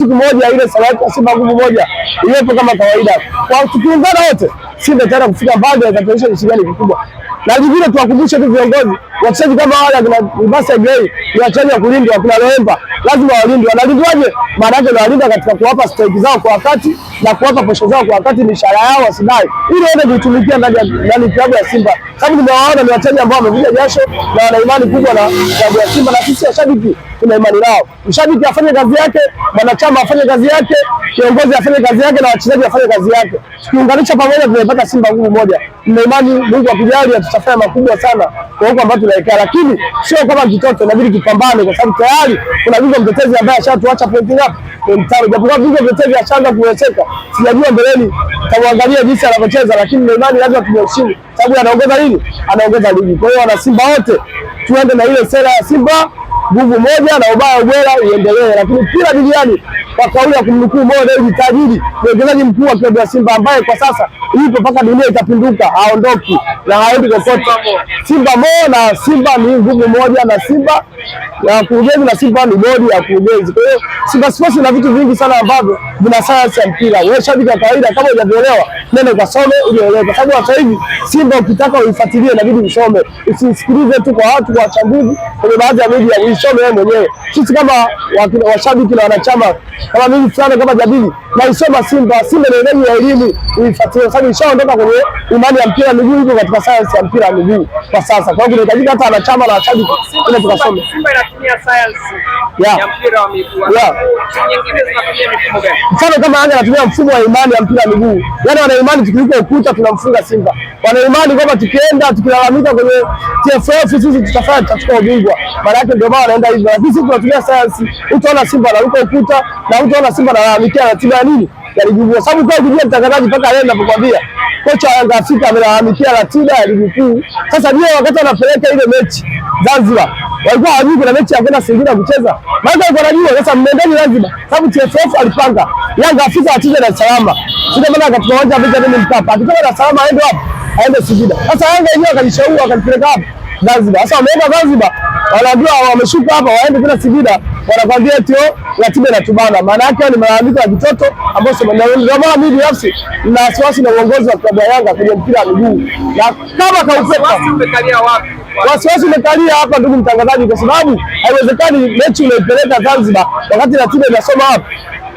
siku moja ile salati ya Simba nguvu moja iwepo kama kawaida. Kwa tukiungana wote Simba itaenda kufika mbali na itaonyesha ushindani mkubwa. Na vingine tuwakumbushe tu viongozi wachezaji kama wale akina Ibasa Gray ni wachezaji wa kulindwa, akina Loemba lazima walindwe. Wanalindwaje? Maana yake wanalinda katika kuwapa stake zao kwa wakati na kuwapa posho zao kwa wakati, mishahara yao wasidai, ili waende kuitumikia ndani klabu ya Simba. Sababu nimewaona ni wachezaji ambao wamevuja jasho na wana imani kubwa na klabu ya Simba, na sisi washabiki tuna imani nao. Mshabiki afanye kazi yake, mwanachama afanye kazi yake, kiongozi afanye kazi yake na wachezaji afanye kazi yake. Tukiunganisha pamoja tunapata Simba nguvu moja. Nina imani Mungu akijali atafanya makubwa sana kwa huko ambapo tunaelekea, lakini sio kama kitoto, inabidi kipambane kwa sababu tayari kuna bingwa mtetezi ambaye ashatuacha pointi ngapi? Pointi 5. Japokuwa bingwa mtetezi ashaanza kuwezeka, sijajua mbeleni tamuangalia jinsi anavyocheza, lakini nina imani lazima tumheshimu sababu anaongoza nini? Anaongoza ligi. Kwa hiyo wana Simba wote tuende na ile sera ya Simba nguvu moja na ubaya ubora iendelee, lakini kila duniani kwa kauli ya kumnukuu moja hivi tajiri mwekezaji mkuu wa klabu ya Simba ambaye kwa sasa yupo mpaka dunia itapinduka, haondoki na haendi kokote. Simba na Simba ni nguvu moja, na Simba na kurugenzi na Simba ni bodi ya kurugenzi. Kwa hiyo Simba Sports ina vitu vingi sana ambavyo vina sayansi ya mpira. Wewe shabiki wa kawaida kama hujaelewa, nenda ukasome uelewe, kwa sababu sasa hivi Simba ukitaka uifuatilie inabidi usome, usisikilize tu kwa watu kwa wachambuzi kwenye baadhi ya media, usome wewe mwenyewe. Sisi kama washabiki na wanachama kama mimi fulani kama Jabili na isoma Simba ni elimu ya elimu uifuatilie, sababu ishaondoka kwenye imani ya mpira miguu, iko katika sayansi ya mpira miguu kwa sasa. Kwa hiyo inahitajika hata wanachama na washabiki ile tukasome. Simba inatumia sayansi ya mpira wa miguu. Nyingine zinatumia mifumo gani? Mfano kama Yanga anatumia mfumo wa imani ya mpira miguu. Yaani wana imani tukiliko ukuta tunamfunga Simba. Wana imani kwamba tukienda tukilalamika kwenye TFF sisi tutachukua ubingwa. Maana yake ndio maana wanaenda hivyo. Lakini sisi tunatumia sayansi. Utaona Simba anaruka ukuta na utaona Simba analalamikia ratiba ya nini? Ya ligi kuu. Sababu kwa kujua mtangazaji mpaka leo ninapokuambia kocha wa Yanga Afrika amelalamikia ratiba ya ligi kuu. Sasa ndio wakati anapeleka ile mechi Zanzibar, walikuwa hawajui kuna mechi ya kwenda Singida kucheza. Maana walikuwa wanajua sasa mnaendeni Zanzibar. Sababu TFF alipanga Yanga Afrika acheze na Salama. Sio maana katika uwanja wa Benjamin Mkapa. Akitoka na Salama aende wapi? Aende Singida. Sasa Yanga yenyewe akalishauri akalipeleka wapi? Zanzibar. Sasa wameenda Zanzibar, wanajua wameshuka hapa waende tena Singida, wanakwambia eti ratiba inatubana. Maana yake ni malalamiko ya kitoto ambao sema ndio maana mimi binafsi na wasiwasi na uongozi wa klabu ya Yanga kwenye mpira wa miguu. Na kama kaupepa umekalia wapi? Wasiwasi umekalia hapa, ndugu mtangazaji, kwa sababu haiwezekani mechi unaipeleka Zanzibar wakati ratiba inasoma hapa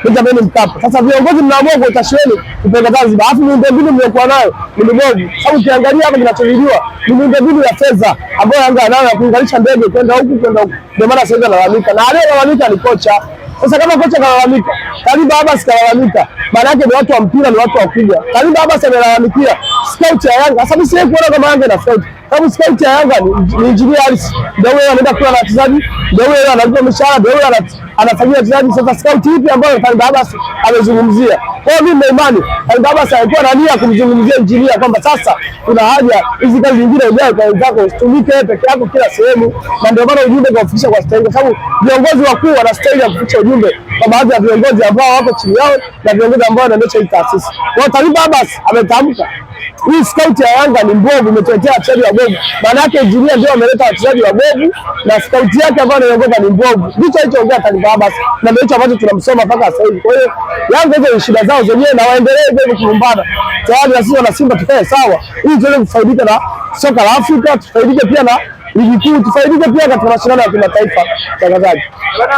Benjamin Mkapa. Sasa viongozi mnaamua kwa utashi wenu kupeleka Zanzibar, afu miundombinu mliokuwa nayo ni mibovu. Sababu ukiangalia hapa kinacholiwa ni miundombinu ya fedha ambayo Yanga anayo ya kuunganisha ndege kwenda huku kwenda huku. Ndio maana sasa analalamika, na aliyelalamika ni kocha. Sasa kama kocha kalalamika, Kariba Abbas kalalamika, maana yake ni watu wa mpira, ni watu wakubwa. Kariba Abbas amelalamikia scout ya Yanga. Sasa mimi siwezi kuona kama Yanga na scout. Sababu scout ya Yanga ni engineer Alice. Ndio yeye anaenda kwa wachezaji, ndio yeye analipa mishahara, ndio yeye anafanyia wachezaji. Sasa scout ipi ambayo Kariba Abbas amezungumzia? Kwa mimi na imani Kariba Abbas alikuwa na nia kumzungumzia engineer kwamba sasa kuna haja hizi kazi nyingine ijayo kwa wenzako usitumike peke yako kila sehemu, na ndio maana ujumbe kwa kufikisha kwa stahili, kwa sababu viongozi wakuu wana stahili ya kufikisha ujumbe kwa baadhi ya viongozi ambao wako chini yao na viongozi ambao wanaendesha hii taasisi. Kwa Kariba Abbas ametamka hii scout ya Yanga ni mbovu, imetetea wachezaji wabovu. Maana yake engineer ndio ameleta wachezaji wabovu na scout yake ambayo anaongoza ni mbovu. Ndicho alichoongea Kariba Abbas na ndio hicho ambacho tunamsoma mpaka sasa hivi. Kwa hiyo Yanga hizo ni shida zao zenyewe na waendelee hivyo kulumbana. Tayari na sisi wana Simba tukae sawa ili tuweze kufaidika na soka la Afrika, tufaidike pia na ligi kuu, tufaidike pia katika mashindano ya kimataifa. Tangazaji bana,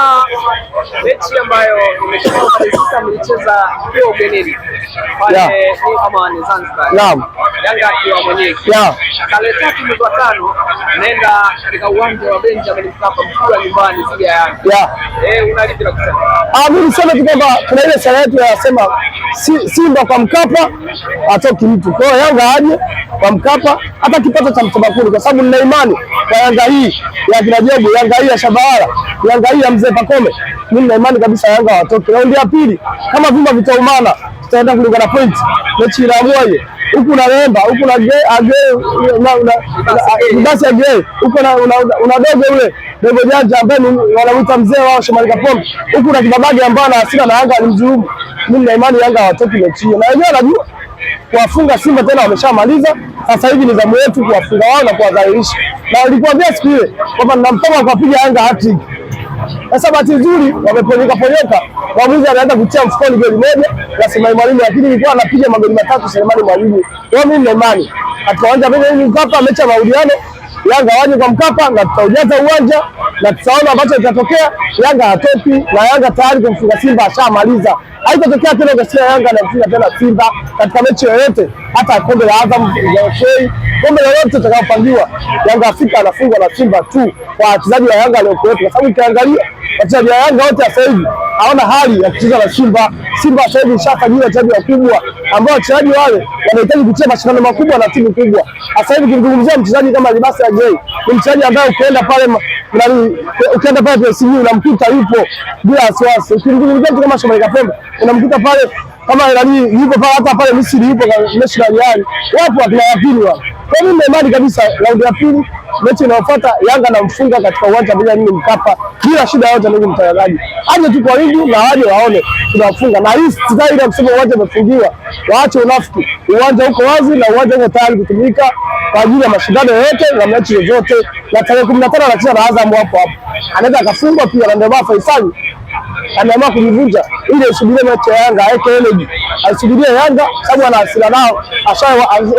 mechi ambayo imeshamalizika mlicheza hiyo ugenini pale ni kama ni Zanzibar. Naam. Yanga akiwa mwenyeji. Tarehe 3 mwezi wa 5 naenda katika uwanja wa Benjamin Mkapa mkuu nyumbani dhidi ya Yanga. Unalipi la kusema? Mimi niseme tu kwamba kuna ile sala yetu yasema Simba kwa Mkapa atoki mtu. Kwa hiyo Yanga aje kwa Mkapa hata kipato cha mtabakuni, kwa sababu nina imani kwa Yanga hii ya Kinajogo, Yanga hii ya Shabara, Yanga hii ya Mzee Pakome, mimi nina imani kabisa Yanga watoke. Raundi ya pili kama vyuma vitaumana tutaenda kulingana na point. Mechi inaamua huku na Lemba, huku na basi Agre, huku una dogo ule dogo janja ambaye wanamuita mzee wao Shomari Kapombe, huku na Kibabage ambaye ana hasira na Yanga alimdhulumu. Mimi nina imani Yanga watoke mechi hiyo, na wenyewe wanajua kuwafunga Simba tena wameshamaliza. Sasa hivi ni zamu yetu kuwafunga wao na kuwadhalilisha. Na nilikwambia siku ile kwamba nina mpango wa kupiga Yanga hat-trick. Sasa bahati nzuri wameponyoka, mwamuzi anaanza kutia mfukoni goli moja la Selemani Mwalimu, lakini ilikuwa anapiga magoli matatu Selemani Mwalimu. Kwa mimi nina imani katika uwanja wa Mkapa, mechi ya marudiano, Yanga waje kwa Mkapa na tutaujaza uwanja na tutaona ambacho kitatokea. Yanga hatoki na Yanga tayari kumfunga Simba ashamaliza. Haitatokea tena ukasikia Yanga anafunga tena Simba katika mechi yoyote, hata kombe la Azam, kombe lolote tutakayopangiwa, Yanga Afrika anafungwa na Simba tu kwa wachezaji wa Yanga waliokuwepo, kwa sababu ukiangalia wachezaji wa Yanga wote sasa hivi hawana hali ya kucheza na Simba. Simba sasa hivi ishafanyia wachezaji wakubwa ambao wachezaji wale wanahitaji kucheza mashindano makubwa na timu kubwa. Sasa hivi ukimzungumzia mchezaji kama Libasi ya Gay, ni mchezaji ambaye ukienda pale PSG unamkuta yupo bila wasiwasi. Ukimzungumzia mtu kama Shomari Kapombe unamkuta pale kama yupo pale, hata pale Misri yupo National Real, wapo akina Yapini wao. Kwa mimi nina imani kabisa raundi ya pili mechi inayofuata Yanga na mfunga katika uwanja wa Benjamin Mkapa bila shida yote. Ndugu mtangazaji, aje tu kwa wingi na waje waone tunafunga, na hii sasa ile kusema uwanja umefungiwa, waache unafiki. Uwanja uko wazi na uwanja uko tayari kutumika kwa ajili ya mashindano yote na mechi zote, na tarehe 15 anacheza na Azam hapo anaweza akafungwa pia, na ndio maana Faisal ameamua kujivunja ili asubirie mechi ya Yanga aeke energy, asubirie Yanga sababu ana hasira nao,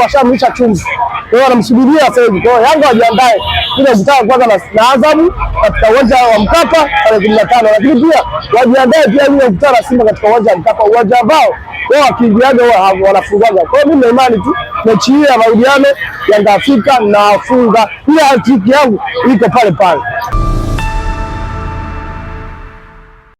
washamlisha chumvi. Kwa hiyo anamsubiria sasa hivi. Kwa hiyo Yanga wajiandae ili kukutana kwanza na Azam katika uwanja wa Mkapa tarehe 15, lakini pia wajiandae pia ili kukutana na Simba katika uwanja wa Mkapa, uwanja ambao wao wakiingiaga wanafungaga. Kwa hiyo mimi na imani tu mechi hii ya marudiano Yanga Afrika na wafunga, ila hatiki yangu iko pale pale.